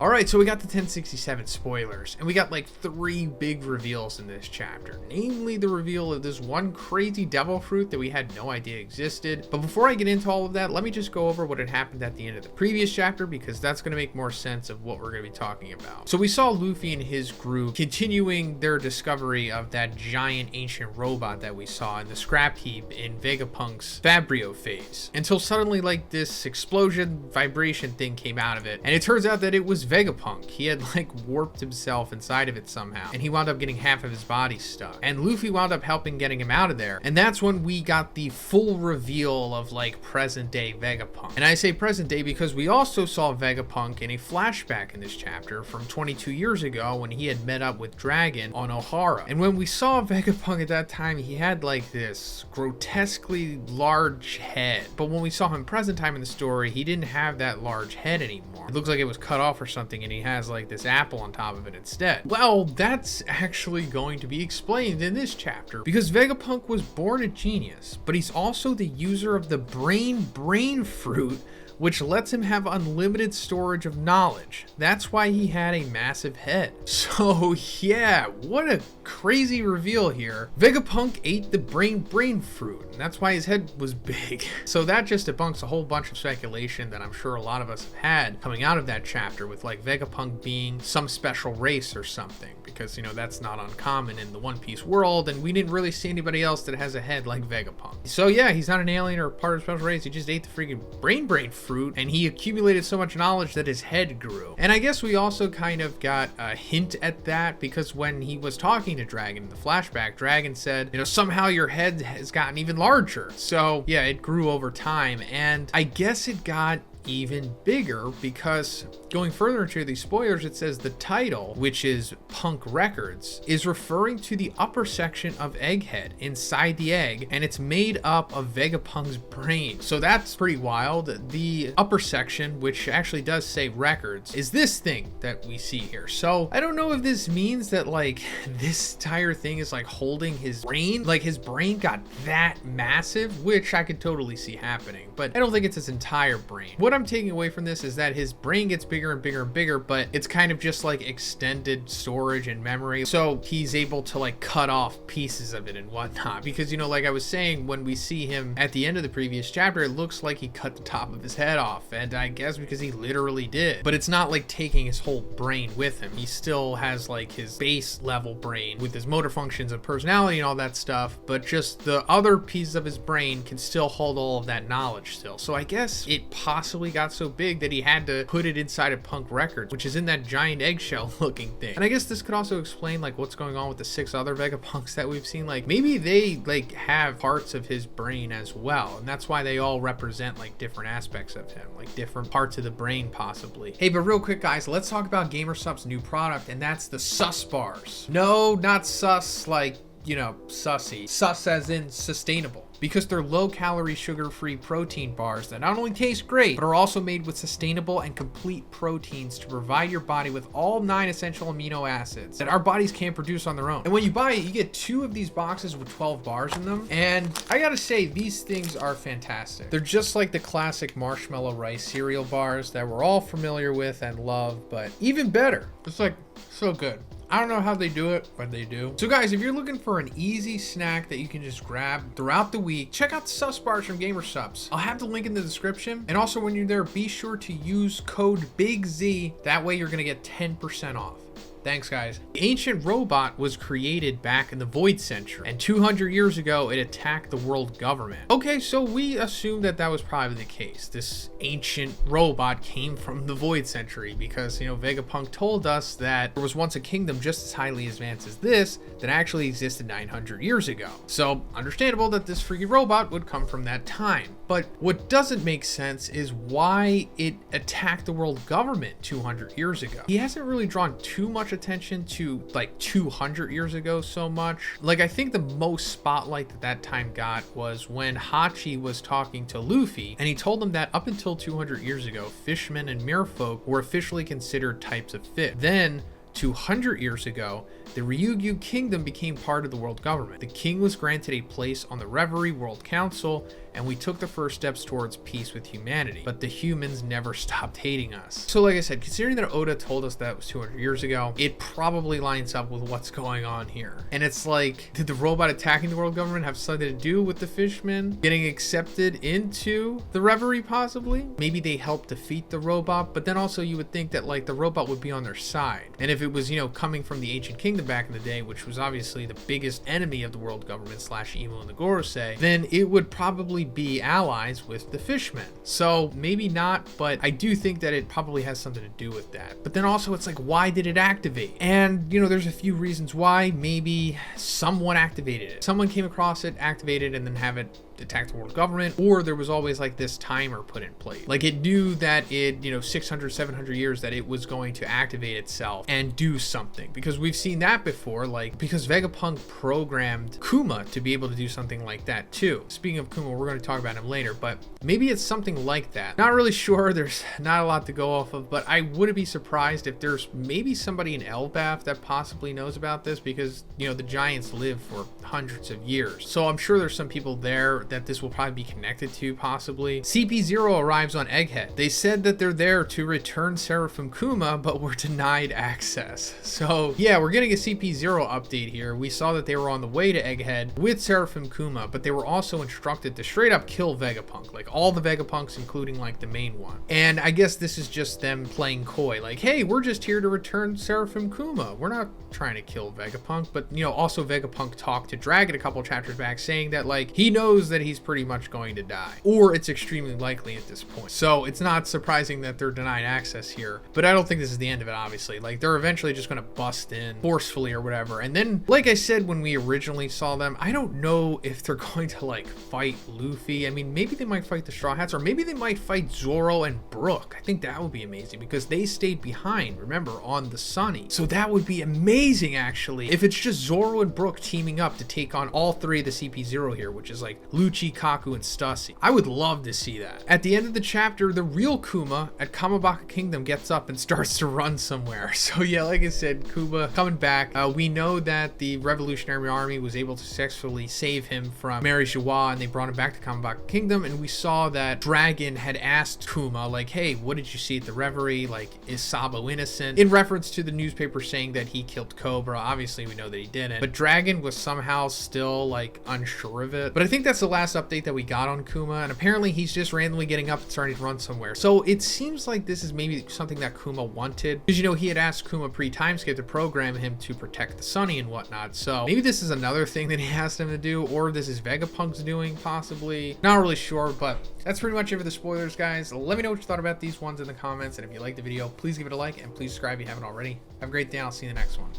Alright, so we got the 1067 spoilers, and we got like 3 big reveals in this chapter. Namely, the reveal of this one crazy devil fruit that we had no idea existed. But before I get into all of that, let me just go over what had happened at the end of the previous chapter, because that's going to make more sense of what we're going to be talking about. So we saw Luffy and his group continuing their discovery of that giant ancient robot that we saw in the scrap heap in Vegapunk's Fabrio phase. Until suddenly like this explosion vibration thing came out of it, and it turns out that it was Vegapunk. He had like warped himself inside of it somehow, and he wound up getting half of his body stuck, and Luffy wound up helping getting him out of there. And that's when we got the full reveal of like present day Vegapunk. And I say present day because we also saw Vegapunk in a flashback in this chapter from 22 years ago when he had met up with Dragon on Ohara. And when we saw Vegapunk at that time, he had like this grotesquely large head, but when we saw him present time in the story, he didn't have that large head anymore. It looks like it was cut off or something, and he has like this apple on top of it instead. Well, that's actually going to be explained in this chapter, because Vegapunk was born a genius, but he's also the user of the brain fruit, which lets him have unlimited storage of knowledge. That's why he had a massive head. So yeah, what a crazy reveal here. Vegapunk ate the brain fruit, and that's why his head was big. So that just debunks a whole bunch of speculation that I'm sure a lot of us have had coming out of that chapter, with like Vegapunk being some special race or something, because you know that's not uncommon in the One Piece world, and we didn't really see anybody else that has a head like Vegapunk. So yeah, he's not an alien or part of a special race. He just ate the freaking brain fruit, and he accumulated so much knowledge that his head grew. And I guess we also kind of got a hint at that, because when he was talking to Dragon in the flashback, Dragon said, you know, somehow your head has gotten even larger. So yeah, it grew over time, and I guess it got even bigger, because going further into these spoilers, it says the title, which is Punk Records, is referring to the upper section of Egghead inside the egg, and it's made up of Vegapunk's brain. So that's pretty wild. The upper section, which actually does say records, is this thing that we see here. So I don't know if this means that like this entire thing is like holding his brain, like his brain got that massive, which I could totally see happening, but I don't think it's his entire brain. What I'm taking away from this is that his brain gets bigger and bigger and bigger, but it's kind of just like extended storage and memory. So he's able to like cut off pieces of it and whatnot, because you know, like I was saying, when we see him at the end of the previous chapter, it looks like he cut the top of his head off, and I guess because he literally did. But it's not like taking his whole brain with him. He still has like his base level brain with his motor functions and personality and all that stuff, but just the other pieces of his brain can still hold all of that knowledge still. So I guess it possibly got so big that he had to put it inside of Punk Records, which is in that giant eggshell looking thing. And I guess this could also explain like what's going on with the 6 other Vegapunks that we've seen. Like maybe they like have parts of his brain as well, and that's why they all represent like different aspects of him, like different parts of the brain possibly. Hey, but real quick guys, let's talk about GamerSup's new product, and that's the sus bars. No, not sus like, you know, sussy. Sus as in sustainable. Because they're low-calorie, sugar-free protein bars that not only taste great, but are also made with sustainable and complete proteins to provide your body with all 9 essential amino acids that our bodies can't produce on their own. And when you buy it, you get 2 of these boxes with 12 bars in them. And I gotta say, these things are fantastic. They're just like the classic marshmallow rice cereal bars that we're all familiar with and love, but even better. It's like so good. I don't know how they do it, but they do. So guys, if you're looking for an easy snack that you can just grab throughout the week, check out the sus bars from GamerSupps. I'll have the link in the description. And also when you're there, be sure to use code BIGZ. That way you're gonna get 10% off. Thanks guys. The ancient robot was created back in the Void Century, and 200 years ago it attacked the world government. Okay, so we assume that that was probably the case. This ancient robot came from the Void Century because, you know, Vegapunk told us that there was once a kingdom just as highly advanced as this that actually existed 900 years ago. So understandable that this freaking robot would come from that time. But what doesn't make sense is why it attacked the world government 200 years ago. He hasn't really drawn too much attention to like 200 years ago so much. Like I think the most spotlight that time got was when Hachi was talking to Luffy, and he told him that up until 200 years ago, fishmen and merfolk were officially considered types of fish. Then 200 years ago, the Ryukyu Kingdom became part of the world government. The king was granted a place on the Reverie World Council, and we took the first steps towards peace with humanity, but the humans never stopped hating us. So like I said, considering that Oda told us that was 200 years ago, it probably lines up with what's going on here. And it's like, did the robot attacking the world government have something to do with the fishmen getting accepted into the reverie possibly? Maybe they helped defeat the robot, but then also you would think that like the robot would be on their side. And if it was, you know, coming from the ancient kingdom back in the day, which was obviously the biggest enemy of the world government / evil in the Gorosei, then it would probably be allies with the fishmen. So maybe not, but I do think that it probably has something to do with that. But then also it's like, why did it activate? And you know, there's a few reasons why. Maybe someone activated it. Someone came across it, activated, and then have it attack the world government, or there was always like this timer put in place. Like it knew that it, you know, 600, 700 years that it was going to activate itself and do something, because we've seen that before, like because Vegapunk programmed Kuma to be able to do something like that too. Speaking of Kuma, we're going to talk about him later, but maybe it's something like that. Not really sure. There's not a lot to go off of, but I wouldn't be surprised if there's maybe somebody in Elbaf that possibly knows about this, because you know the giants live for hundreds of years. So I'm sure there's some people there that this will probably be connected to, possibly. CP0 arrives on Egghead. They said that they're there to return Seraphim Kuma, but were denied access. So yeah, we're getting a CP0 update here. We saw that they were on the way to Egghead with Seraphim Kuma, but they were also instructed to straight up kill Vegapunk, like all the Vegapunks, including like the main one. And I guess this is just them playing coy, like, hey, we're just here to return Seraphim Kuma. We're not trying to kill Vegapunk. But you know, also Vegapunk talked to Dragon a couple chapters back saying that like he knows that he's pretty much going to die, or it's extremely likely at this point. So it's not surprising that they're denied access here, but I don't think this is the end of it, obviously. Like they're eventually just going to bust in forcefully or whatever. And then, like I said when we originally saw them, I don't know if they're going to like fight Luffy. I mean, maybe they might fight the Straw Hats, or maybe they might fight Zoro and Brook. I think that would be amazing because they stayed behind, remember, on the Sunny. So that would be amazing actually, if it's just Zoro and Brook teaming up to take on all three of the CP0 here, which is like Lucci, Kaku, and Stussy. I would love to see that. At the end of the chapter, the real Kuma at Kamabaka Kingdom gets up and starts to run somewhere. So yeah, like I said, Kuma coming back. We know that the Revolutionary Army was able to successfully save him from Mary Joie, and they brought him back to Kamabaka Kingdom, and we saw that Dragon had asked Kuma, like, hey, what did you see at the Reverie? Like, is Sabo innocent? In reference to the newspaper saying that he killed Cobra. Obviously, we know that he didn't, but Dragon was somehow still like unsure of it. But I think that's the last update that we got on Kuma, and apparently he's just randomly getting up and starting to run somewhere. So it seems like this is maybe something that Kuma wanted, because you know he had asked Kuma pre-timeskip to program him to protect the Sunny and whatnot. So maybe this is another thing that he asked him to do, or this is Vegapunk's doing, possibly. Not really sure, but that's pretty much it for the spoilers, guys. Let me know what you thought about these ones in the comments, and if you liked the video, please give it a like, and please subscribe if you haven't already. Have a great day, and I'll see you in the next one.